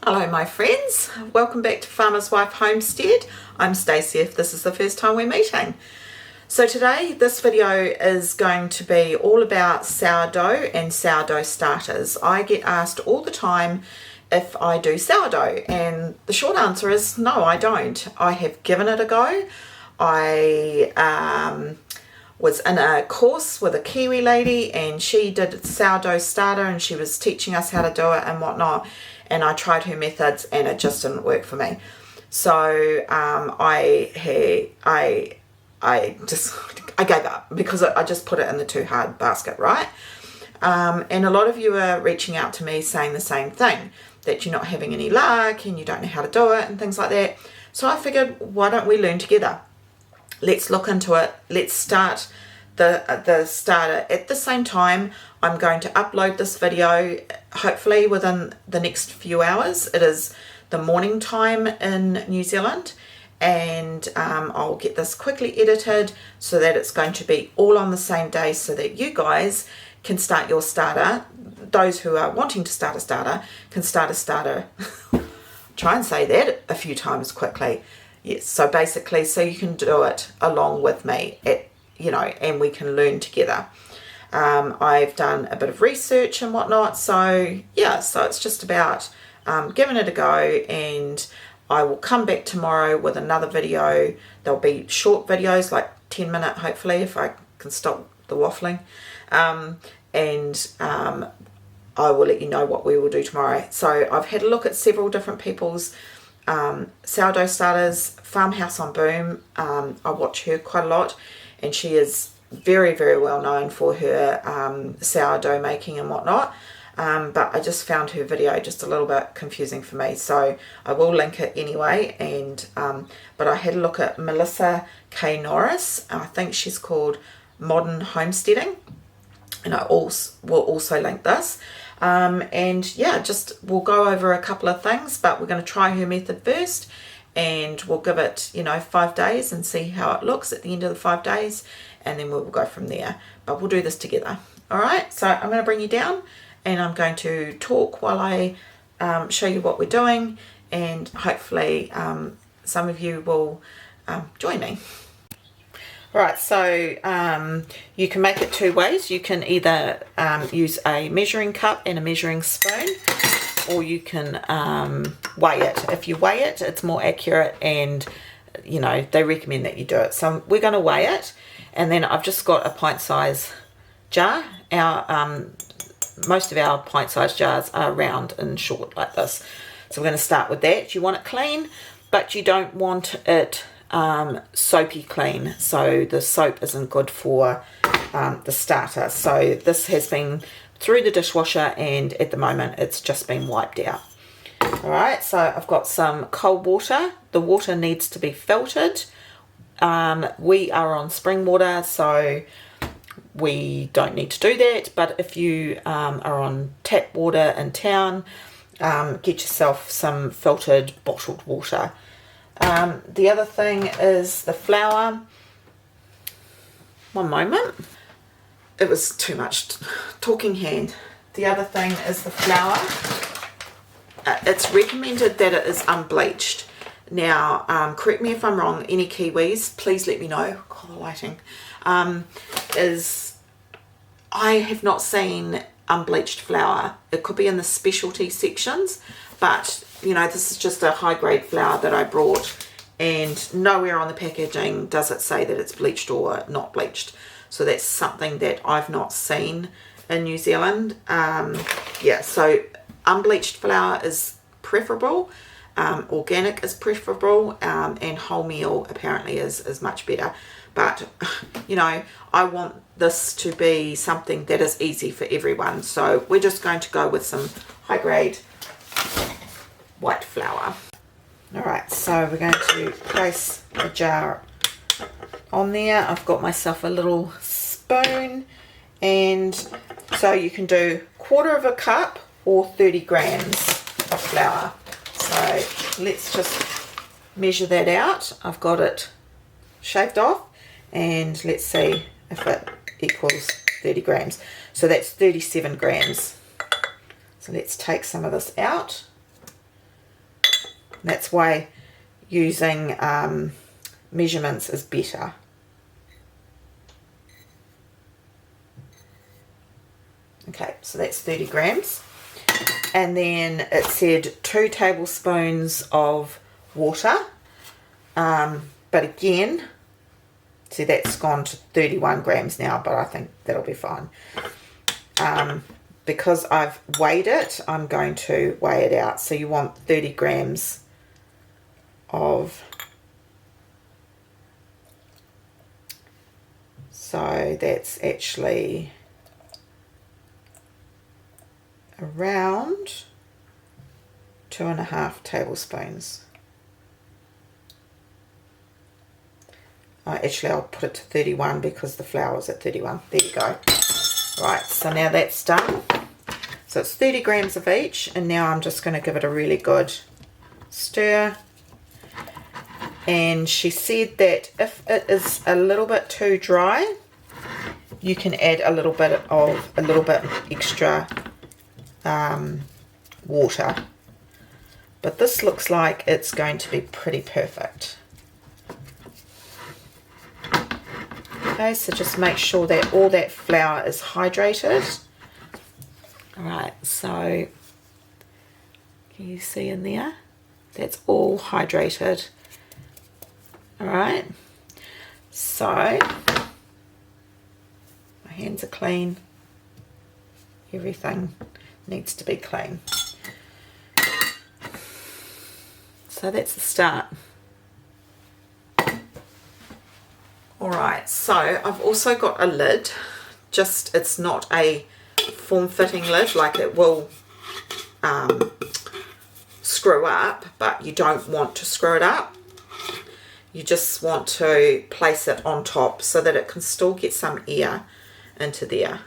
Hello my friends, welcome back to Farmer's Wife Homestead. I'm Stacey if this is the first time we're meeting. So today this video is going to be all about sourdough and sourdough starters. I get asked all the time if I do sourdough, and the short answer is no, I don't. I have given it a go. I was in a course with a Kiwi lady and she did sourdough starter and she was teaching us how to do it and whatnot, and I tried her methods and it just didn't work for me. So I gave up because I just put it in the too hard basket, right? And a lot of you are reaching out to me saying the same thing, that you're not having any luck and you don't know how to do it and things like that. So I figured, why don't we learn together? Let's look into it. Let's start the starter at the same time. I'm going to upload this video hopefully within the next few hours. It is the morning time in New Zealand, and I'll get this quickly edited so that it's going to be all on the same day so that you guys can start your starter. Those who are wanting to start a starter can start a starter. Try and say that a few times quickly. Yes, so basically, so you can do it along with me, and we can learn together. I've done a bit of research and whatnot, so yeah, so it's just about giving it a go, and I will come back tomorrow with another video. There'll be short videos, like 10-minute, hopefully, if I can stop the waffling, and I will let you know what we will do tomorrow. So I've had a look at several different people's sourdough starters. Farmhouse on Boom, I watch her quite a lot, and she is very, very well known for her sourdough making and whatnot, but I just found her video just a little bit confusing for me, so I will link it anyway. And but I had a look at Melissa K. Norris. I think she's called Modern Homesteading, and I will also link this. And yeah, just we'll go over a couple of things, but we're going to try her method first, and we'll give it 5 days and see how it looks at the end of the 5 days, and then we'll go from there. But we'll do this together. All right, so I'm going to bring you down and I'm going to talk while I show you what we're doing, and hopefully some of you will join me. Right, so you can make it two ways. You can either use a measuring cup and a measuring spoon, or you can weigh it. If you weigh it, it's more accurate, and they recommend that you do it. So we're going to weigh it, and then I've just got a pint-size jar. Most of our pint-size jars are round and short like this. So we're going to start with that. You want it clean, but you don't want it soapy clean, so the soap isn't good for the starter. So this has been through the dishwasher, and at the moment it's just been wiped out. All right, so I've got some cold water. The water needs to be filtered. We are on spring water, so we don't need to do that, but if you are on tap water in town, get yourself some filtered bottled water. The other thing is the flour. One moment. It was too much talking hand. The other thing is the flour. It's recommended that it is unbleached. Now, correct me if I'm wrong, any Kiwis, please let me know. God, the lighting. I have not seen unbleached flour. It could be in the specialty sections, but this is just a high-grade flour that I brought, and nowhere on the packaging does it say that it's bleached or not bleached. So that's something that I've not seen in New Zealand. Yeah, so unbleached flour is preferable. Organic is preferable, and wholemeal apparently is much better. But, I want this to be something that is easy for everyone. So we're just going to go with some high-grade white flour. All right, so we're going to place the jar on there. I've got myself a little spoon, and so you can do 1/4 cup or 30 grams of flour. So let's just measure that out. I've got it shaved off, and let's see if it equals 30 grams. So that's 37 grams. So let's take some of this out. That's why using measurements is better. Okay, so that's 30 grams. And then it said 2 tablespoons of water. But again, see, that's gone to 31 grams now, but I think that'll be fine. Because I've weighed it, I'm going to weigh it out. So you want 30 grams of, so that's actually around 2.5 tablespoons. Actually, I'll put it to 31 because the flour's at 31. There you go. Right, so now that's done. So it's 30 grams of each, and now I'm just going to give it a really good stir. And she said that if it is a little bit too dry, you can add a little bit extra water. But this looks like it's going to be pretty perfect. Okay, so just make sure that all that flour is hydrated. All right, so can you see in there? That's all hydrated. All right, so my hands are clean. Everything needs to be clean. So that's the start. Alright, so I've also got a lid, just it's not a form-fitting lid, like it will screw up, but you don't want to screw it up. You just want to place it on top so that it can still get some air into there.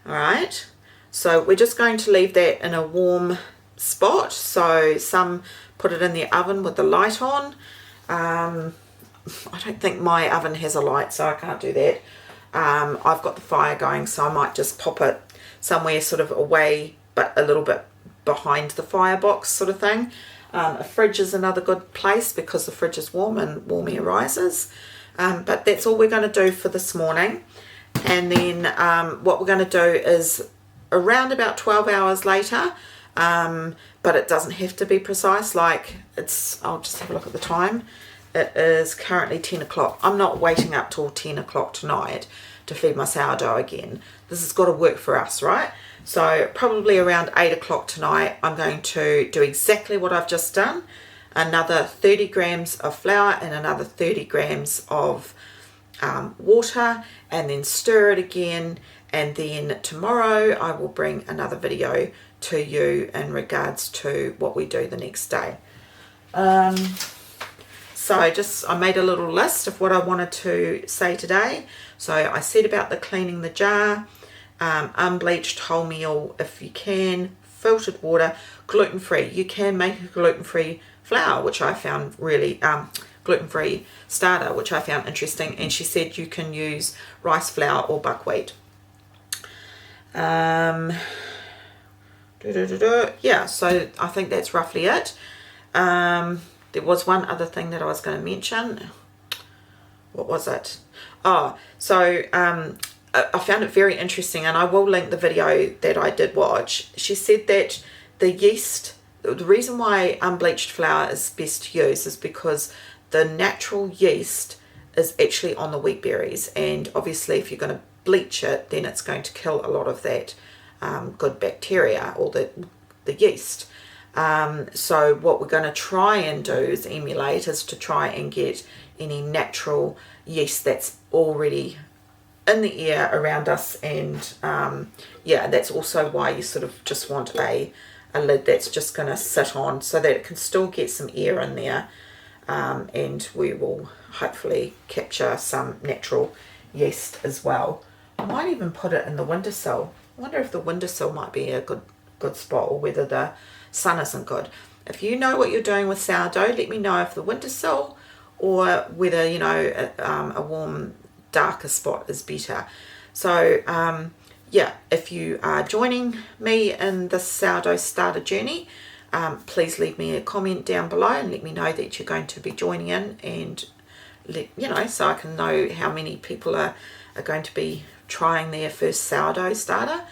Alright, so we're just going to leave that in a warm spot. So some put it in the oven with the light on. I don't think my oven has a light, so I can't do that. I've got the fire going, so I might just pop it somewhere sort of away, but a little bit behind the firebox sort of thing. A fridge is another good place because the fridge is warm and warm air rises. But that's all we're going to do for this morning. And then what we're going to do is around about 12 hours later, but it doesn't have to be precise, like it's, I'll just have a look at the time. It is currently 10 o'clock. I'm not waiting up till 10 o'clock tonight to feed my sourdough again. This has got to work for us, right? So probably around 8 o'clock tonight, I'm going to do exactly what I've just done. Another 30 grams of flour and another 30 grams of water, and then stir it again. And then tomorrow I will bring another video to you in regards to what we do the next day. So I made a little list of what I wanted to say today. So I said about the cleaning the jar, unbleached wholemeal if you can, filtered water, gluten-free. You can make a gluten-free flour, which I found really, gluten-free starter, which I found interesting. And she said you can use rice flour or buckwheat. Yeah, so I think that's roughly it. There was one other thing that I was going to mention. What was it? Oh, so I found it very interesting, and I will link the video that I did watch. She said that the yeast, the reason why unbleached flour is best to use is because the natural yeast is actually on the wheat berries, and obviously if you're going to bleach it, then it's going to kill a lot of that good bacteria or the yeast. So what we're going to try and do is emulate, is to try and get any natural yeast that's already in the air around us. And yeah, that's also why you sort of just want a lid that's just going to sit on so that it can still get some air in there, and we will hopefully capture some natural yeast as well. I might even put it in the windowsill. I wonder if the windowsill might be a good spot, or whether the sun isn't good. If you know what you're doing with sourdough, let me know if the windowsill or whether, you know, a warm, darker spot is better. So yeah, if you are joining me in this sourdough starter journey, please leave me a comment down below and let me know that you're going to be joining in, and so I can know how many people are going to be trying their first sourdough starter.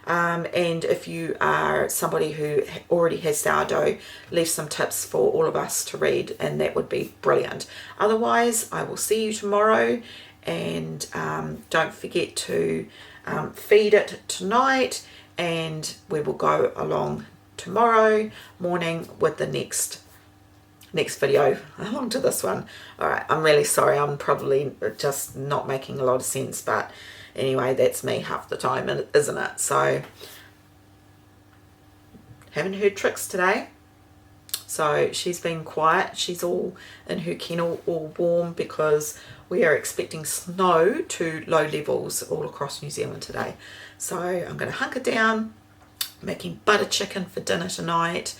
And if you are somebody who already has sourdough, leave some tips for all of us to read, and that would be brilliant. Otherwise, I will see you tomorrow, and don't forget to feed it tonight, and we will go along tomorrow morning with the next video along to this one. All right, I'm really sorry, I'm probably just not making a lot of sense, but anyway, that's me half the time, isn't it? So haven't heard Trix today, so she's been quiet. She's all in her kennel, all warm, because we are expecting snow to low levels all across New Zealand today. So I'm going to hunker down, making butter chicken for dinner tonight.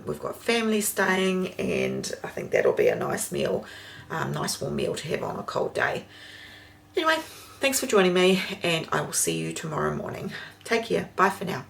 We've got family staying, and I think that'll be a nice meal, nice warm meal to have on a cold day. Anyway, thanks for joining me, and I will see you tomorrow morning. Take care. Bye for now.